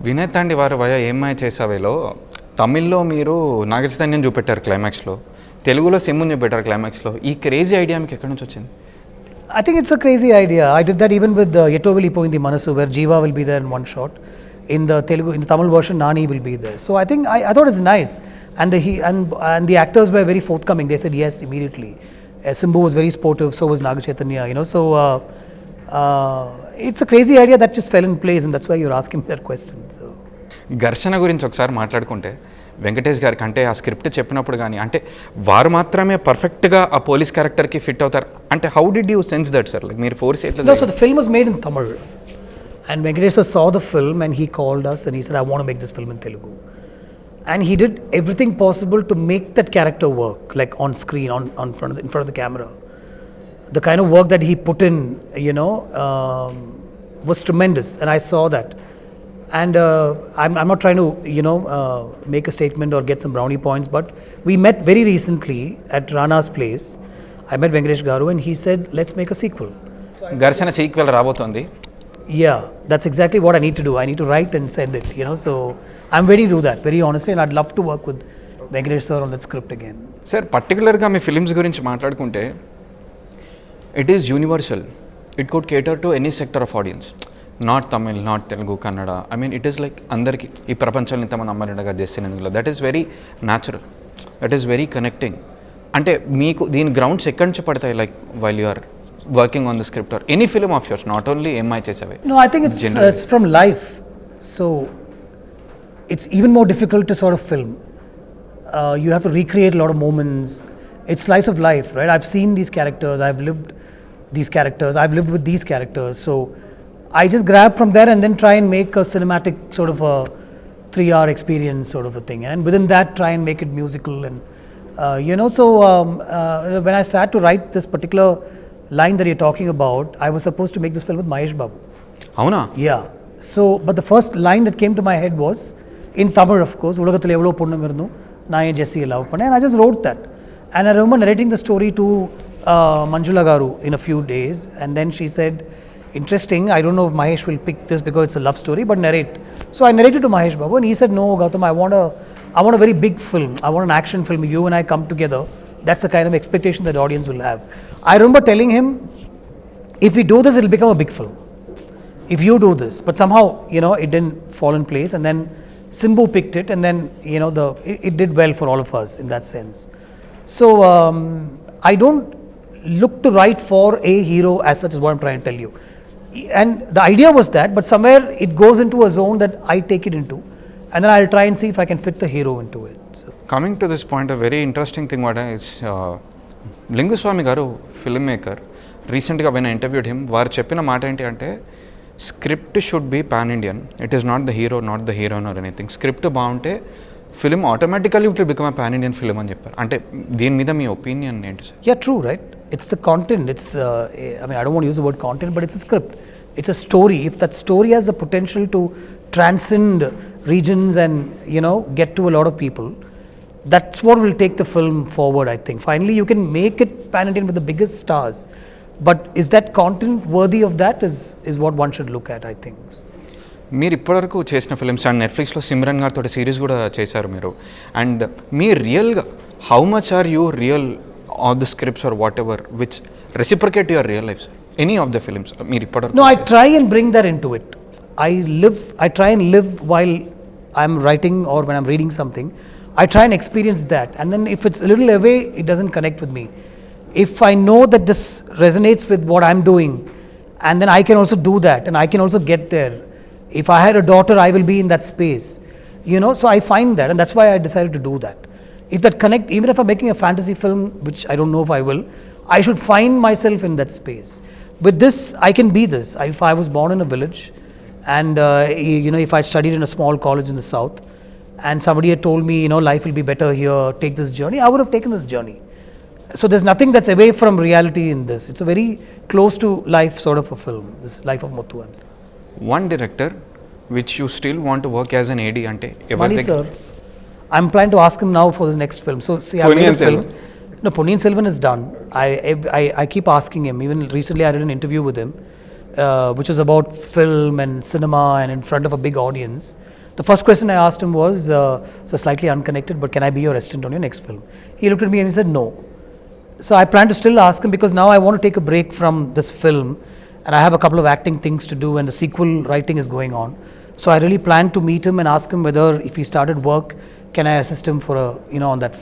వినయ్ తాండి వారు వయ ఏమై చేసావేలో తమిళ్లో మీరు నాగచైతన్యం చూపెట్టారు క్లైమాక్స్లో, తెలుగులో సింహుని చూపెట్టారు క్లైమాక్స్లో. ఈ క్రేజీ ఐడియా మీకు ఎక్కడి నుంచి వచ్చింది? I think it's a crazy idea. I did that even with Yetovili Poindi Manasu, where Jeeva will be there in one shot. In the Tamil version, Nani will be there. So I think I thought it's nice, and the actors were very forthcoming. They said yes immediately. Simbu was very sportive, so was Naga Chaitanya. So it's a crazy idea that just fell in place, and that's why you're asking me that question. So. ఘర్షణ గురించి ఒకసారి మాట్లాడుకుంటే, వెంకటేష్ గారికి అంటే ఆ script చెప్పినప్పుడు కానీ అంటే వారు మాత్రమే పర్ఫెక్ట్గా ఆ పోలీస్ క్యారెక్టర్కి ఫిట్ అవుతారు అంటే how did you sense that sir? Like మీరు ఫోర్స్ ఎట్లా? No, so the film was made in Tamil, and Venkatesh saw the film and he called us and he said, I want to make this film in Telugu, and he did everything possible to make that character work, like on screen, in front of the camera. The kind of work that he put in, was tremendous, and I saw that. And I'm not trying to, make a statement or get some brownie points, but we met very recently at Rana's place. I met Venkatesh Garu and he said, let's make a sequel. ఘర్షణ sequel రాబోతోంది. Yeah, that's exactly what I need to do. I need to write and send it, so I'm ready to do that, very honestly, and I'd love to work with Venkatesh sir on that script again. Sir, పర్టికులర్గా మీ films గురించి మాట్లాడుకుంటే it is universal. It could cater to any sector of audience, not Tamil, not Telugu, Kannada. I mean it is like అందరికీ ఈ ప్రపంచంలో ఇంతమంది అమ్మాయిగా చేసినందులో that is very natural, that is very connecting. అంటే మీకు దీని గ్రౌండ్స్ ఎక్కడి నుంచి పడతాయి, like while you are working on the script or any film of yours, not only ఏమై చేసావే? No, I think it's from life, so it's even more difficult to sort of film. You have to recreate a lot of moments. It's slice of life, right? I've seen these characters, I've lived these characters, I've lived with these characters, so I just grab from there and then try and make a cinematic sort of a 3-hour experience sort of a thing, and within that try and make it musical. And so when I sat to write this particular line that you're talking about, I was supposed to make this film with Mahesh Babu. Avuna? Yeah. So but the first line that came to my head was in Tamil, of course, ulagathil evlo ponnunga irundhu na en Jesse love panna, and I just wrote that, and I remember narrating the story to Manjula Garu in a few days, and then she said, interesting, I don't know if Mahesh will pick this because it's a love story, but narrate. So I narrated to Mahesh Babu and he said, no Gautham, I want a very big film, I want an action film. You and I come together, that's the kind of expectation that the audience will have. I remember telling him, if we do this, it'll become a big film if you do this. But somehow, it didn't fall in place, and then Simbu picked it, and then it did well for all of us in that sense. So I don't look to write for a hero as such, is what I'm trying to tell you. And the idea was that, but somewhere it goes into a zone that I take it into, and then I'll try and see if I can fit the hero into it. So. Coming to this point, a very interesting thing what is Linguswami garu, filmmaker, recently when I interviewed him, varu cheppina maata enti ante script should be pan Indian. It is not the hero, not the heroine or anything. Script baunte film automatically will become a pan Indian film అని చెప్పారు. అంటే దీని మీద మీ opinion ఏంటి sir? Yeah, true, right? It's the content. It's I don't want to use the word content, but it's a script. It's a story. If that story has the potential to transcend regions and get to a lot of people, that's what will take the film forward, I think. Finally, you can make it pan-Indian with the biggest stars, but is that content worthy of that is what one should look at, I think. మీరు ఇప్పటివరకు చేసిన films and నెట్ఫ్లిక్స్లో సిమ్రన్ గారితో series కూడా చేశారు మీరు, and మీ రియల్గా how much are you real of the scripts are whatever which reciprocate your real life, any of the films మీరు ఇప్పటివరకు? No, I try and bring that into it. I try and live while I'm writing or when I'm reading something. I try and experience that, and then if it's a little away, it doesn't connect with me. If I know that this resonates with what I'm doing, and then I can also do that, and I can also get there. If I had a daughter, I will be in that space, so I find that, and that's why I decided to do that. If that connect, even if I'm making a fantasy film, which I don't know if I will, I should find myself in that space. With this, I can be this. If I was born in a village, and if I studied in a small college in the south, and somebody had told me, life will be better here, take this journey, I would have taken this journey. So there's nothing that's away from reality in this. It's a very close to life sort of a film, this Life of Muthu. One director which you still want to work as an AD ante? Mani sir. I'm planning to ask him now for this next film. So see, I made a film. No, Ponniyin Selvan is done. I keep asking him. Even recently I did an interview with him. which was about film and cinema and in front of a big audience. The first question I asked him was, so slightly unconnected, but can I be your assistant on your next film? He looked at me and he said no. So I plan to still ask him because now I want to take a break from this film and I have a couple of acting things to do and the sequel writing is going on. So I really plan to meet him and ask him whether if he started work, can I assist him for on that